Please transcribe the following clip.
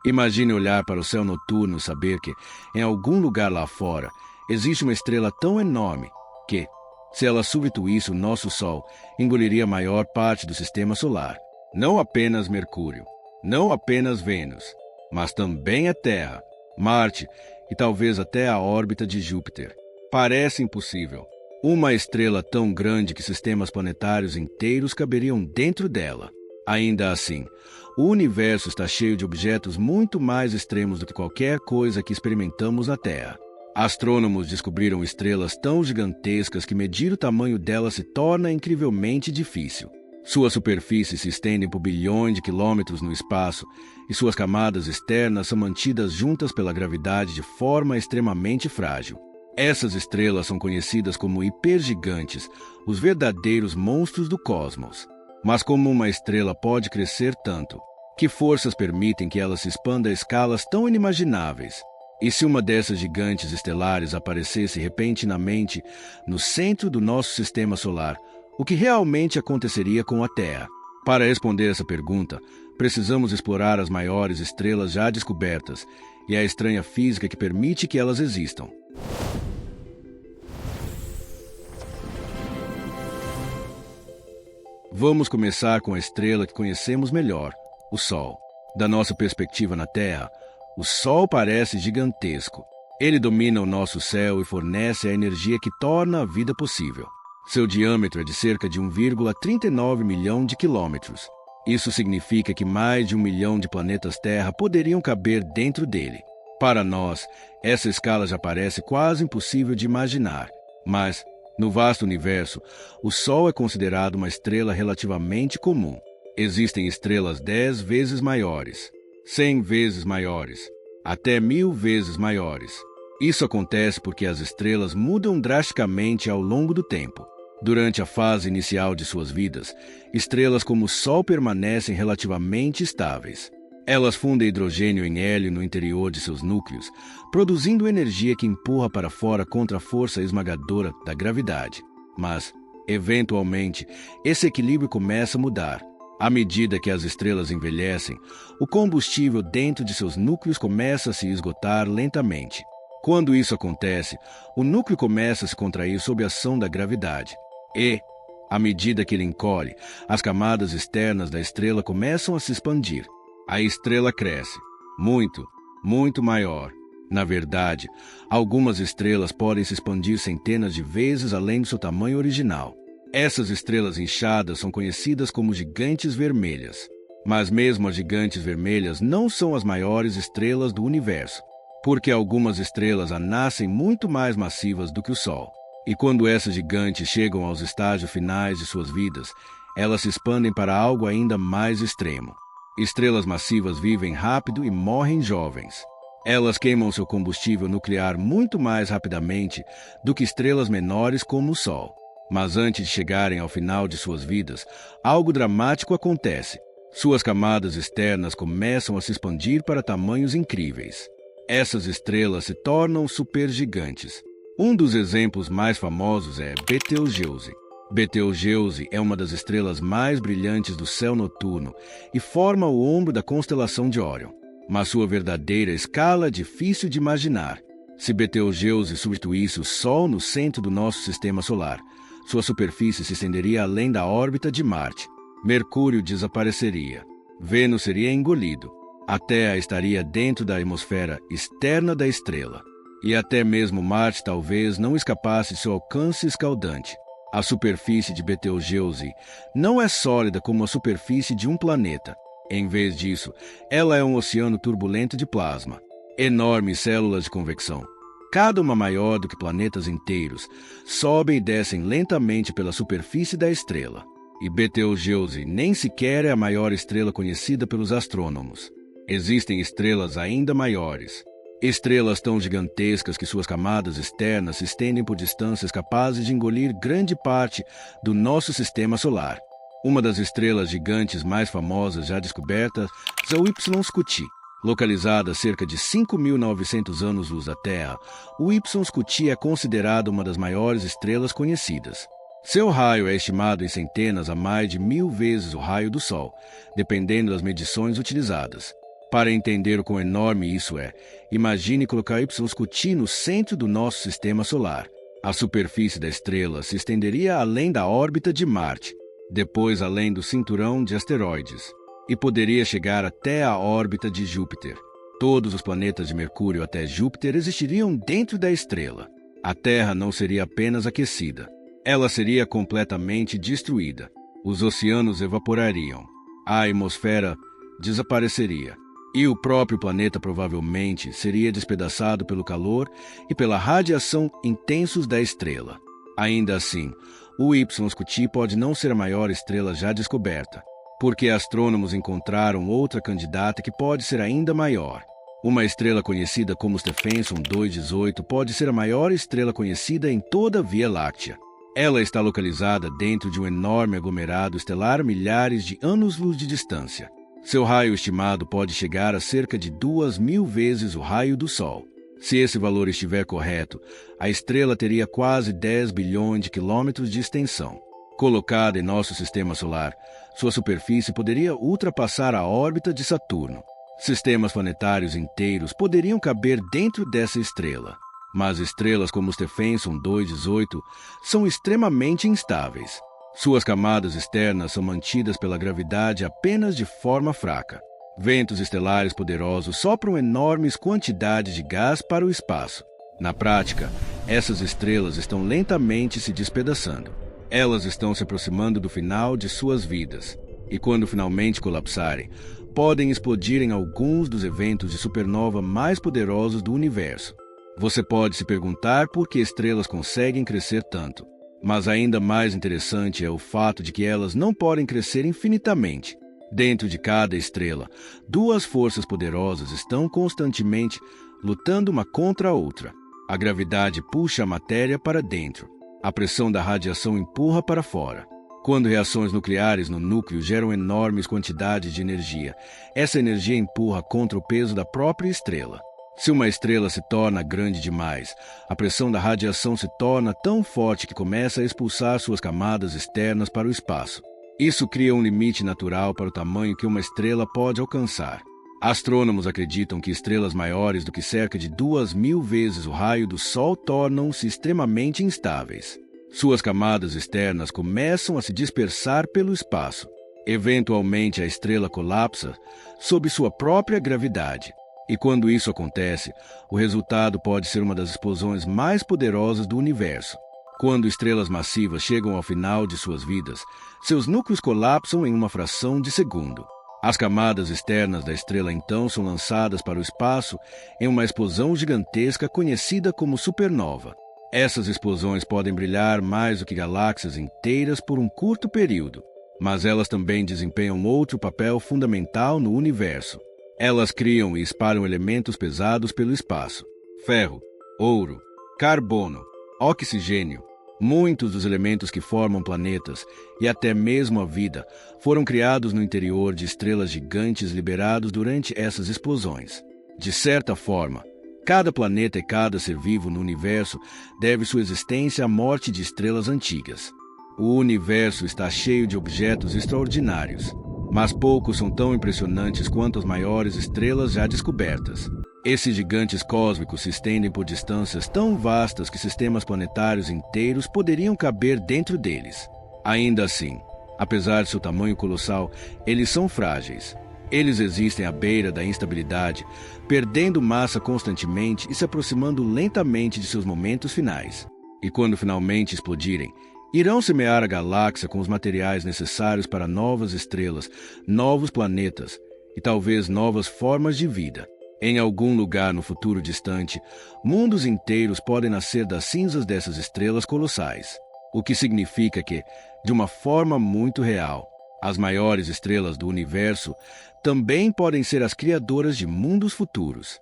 Imagine olhar para o céu noturno e saber que, em algum lugar lá fora, existe uma estrela tão enorme que, se ela substituísse o nosso Sol, engoliria a maior parte do sistema solar. Não apenas Mercúrio, não apenas Vênus, mas também a Terra, Marte e talvez até a órbita de Júpiter. Parece impossível. Uma estrela tão grande que sistemas planetários inteiros caberiam dentro dela. Ainda assim, o universo está cheio de objetos muito mais extremos do que qualquer coisa que experimentamos na Terra. Astrônomos descobriram estrelas tão gigantescas que medir o tamanho delas se torna incrivelmente difícil. Suas superfícies se estendem por bilhões de quilômetros no espaço e suas camadas externas são mantidas juntas pela gravidade de forma extremamente frágil. Essas estrelas são conhecidas como hipergigantes, os verdadeiros monstros do cosmos. Mas como uma estrela pode crescer tanto? Que forças permitem que ela se expanda a escalas tão inimagináveis? E se uma dessas gigantes estelares aparecesse repentinamente no centro do nosso sistema solar, o que realmente aconteceria com a Terra? Para responder essa pergunta, precisamos explorar as maiores estrelas já descobertas e a estranha física que permite que elas existam. Vamos começar com a estrela que conhecemos melhor, o Sol. Da nossa perspectiva na Terra, o Sol parece gigantesco. Ele domina o nosso céu e fornece a energia que torna a vida possível. Seu diâmetro é de cerca de 1,39 milhão de quilômetros. Isso significa que mais de 1 milhão de planetas Terra poderiam caber dentro dele. Para nós, essa escala já parece quase impossível de imaginar. Mas, no vasto universo, o Sol é considerado uma estrela relativamente comum. Existem estrelas 10 vezes maiores, 100 vezes maiores, até 1000 vezes maiores. Isso acontece porque as estrelas mudam drasticamente ao longo do tempo. Durante a fase inicial de suas vidas, estrelas como o Sol permanecem relativamente estáveis. Elas fundem hidrogênio em hélio no interior de seus núcleos, produzindo energia que empurra para fora contra a força esmagadora da gravidade. Mas, eventualmente, esse equilíbrio começa a mudar. À medida que as estrelas envelhecem, o combustível dentro de seus núcleos começa a se esgotar lentamente. Quando isso acontece, o núcleo começa a se contrair sob a ação da gravidade. E, à medida que ele encolhe, as camadas externas da estrela começam a se expandir. A estrela cresce, muito, muito maior. Na verdade, algumas estrelas podem se expandir centenas de vezes além do seu tamanho original. Essas estrelas inchadas são conhecidas como gigantes vermelhas. Mas mesmo as gigantes vermelhas não são as maiores estrelas do universo, porque algumas estrelas nascem muito mais massivas do que o Sol. E quando essas gigantes chegam aos estágios finais de suas vidas, elas se expandem para algo ainda mais extremo. Estrelas massivas vivem rápido e morrem jovens. Elas queimam seu combustível nuclear muito mais rapidamente do que estrelas menores como o Sol. Mas antes de chegarem ao final de suas vidas, algo dramático acontece. Suas camadas externas começam a se expandir para tamanhos incríveis. Essas estrelas se tornam supergigantes. Um dos exemplos mais famosos é Betelgeuse. Betelgeuse é uma das estrelas mais brilhantes do céu noturno e forma o ombro da constelação de Órion. Mas sua verdadeira escala é difícil de imaginar. Se Betelgeuse substituísse o Sol no centro do nosso sistema solar, sua superfície se estenderia além da órbita de Marte. Mercúrio desapareceria. Vênus seria engolido. A Terra estaria dentro da atmosfera externa da estrela. E até mesmo Marte talvez não escapasse de seu alcance escaldante. A superfície de Betelgeuse não é sólida como a superfície de um planeta. Em vez disso, ela é um oceano turbulento de plasma. Enormes células de convecção, cada uma maior do que planetas inteiros, sobem e descem lentamente pela superfície da estrela. E Betelgeuse nem sequer é a maior estrela conhecida pelos astrônomos. Existem estrelas ainda maiores. Estrelas tão gigantescas que suas camadas externas se estendem por distâncias capazes de engolir grande parte do nosso sistema solar. Uma das estrelas gigantes mais famosas já descobertas é o Y Scuti. Localizada a cerca de 5.900 anos-luz da Terra, o Y Scuti é considerado uma das maiores estrelas conhecidas. Seu raio é estimado em centenas a mais de 1000 vezes o raio do Sol, dependendo das medições utilizadas. Para entender o quão enorme isso é, imagine colocar Y no centro do nosso sistema solar. A superfície da estrela se estenderia além da órbita de Marte, depois além do cinturão de asteroides, e poderia chegar até a órbita de Júpiter. Todos os planetas de Mercúrio até Júpiter existiriam dentro da estrela. A Terra não seria apenas aquecida, ela seria completamente destruída. Os oceanos evaporariam, a atmosfera desapareceria, e o próprio planeta provavelmente seria despedaçado pelo calor e pela radiação intensos da estrela. Ainda assim, o Y pode não ser a maior estrela já descoberta, porque astrônomos encontraram outra candidata que pode ser ainda maior. Uma estrela conhecida como Stephenson 218 pode ser a maior estrela conhecida em toda a Via Láctea. Ela está localizada dentro de um enorme aglomerado estelar a milhares de anos-luz de distância. Seu raio estimado pode chegar a cerca de 2.000 vezes o raio do Sol. Se esse valor estiver correto, a estrela teria quase 10 bilhões de quilômetros de extensão. Colocada em nosso sistema solar, sua superfície poderia ultrapassar a órbita de Saturno. Sistemas planetários inteiros poderiam caber dentro dessa estrela. Mas estrelas como Stephenson 218 são extremamente instáveis. Suas camadas externas são mantidas pela gravidade apenas de forma fraca. Ventos estelares poderosos sopram enormes quantidades de gás para o espaço. Na prática, essas estrelas estão lentamente se despedaçando. Elas estão se aproximando do final de suas vidas. E quando finalmente colapsarem, podem explodir em alguns dos eventos de supernova mais poderosos do universo. Você pode se perguntar por que estrelas conseguem crescer tanto. Mas ainda mais interessante é o fato de que elas não podem crescer infinitamente. Dentro de cada estrela, duas forças poderosas estão constantemente lutando uma contra a outra. A gravidade puxa a matéria para dentro. A pressão da radiação empurra para fora. Quando reações nucleares no núcleo geram enormes quantidades de energia, essa energia empurra contra o peso da própria estrela. Se uma estrela se torna grande demais, a pressão da radiação se torna tão forte que começa a expulsar suas camadas externas para o espaço. Isso cria um limite natural para o tamanho que uma estrela pode alcançar. Astrônomos acreditam que estrelas maiores do que cerca de 2.000 vezes o raio do Sol tornam-se extremamente instáveis. Suas camadas externas começam a se dispersar pelo espaço. Eventualmente, a estrela colapsa sob sua própria gravidade. E quando isso acontece, o resultado pode ser uma das explosões mais poderosas do universo. Quando estrelas massivas chegam ao final de suas vidas, seus núcleos colapsam em uma fração de segundo. As camadas externas da estrela então são lançadas para o espaço em uma explosão gigantesca conhecida como supernova. Essas explosões podem brilhar mais do que galáxias inteiras por um curto período, mas elas também desempenham outro papel fundamental no universo. Elas criam e espalham elementos pesados pelo espaço: ferro, ouro, carbono, oxigênio. Muitos dos elementos que formam planetas e até mesmo a vida foram criados no interior de estrelas gigantes liberados durante essas explosões. De certa forma, cada planeta e cada ser vivo no universo deve sua existência à morte de estrelas antigas. O universo está cheio de objetos extraordinários, mas poucos são tão impressionantes quanto as maiores estrelas já descobertas. Esses gigantes cósmicos se estendem por distâncias tão vastas que sistemas planetários inteiros poderiam caber dentro deles. Ainda assim, apesar de seu tamanho colossal, eles são frágeis. Eles existem à beira da instabilidade, perdendo massa constantemente e se aproximando lentamente de seus momentos finais. E quando finalmente explodirem, irão semear a galáxia com os materiais necessários para novas estrelas, novos planetas e talvez novas formas de vida. Em algum lugar no futuro distante, mundos inteiros podem nascer das cinzas dessas estrelas colossais. O que significa que, de uma forma muito real, as maiores estrelas do universo também podem ser as criadoras de mundos futuros.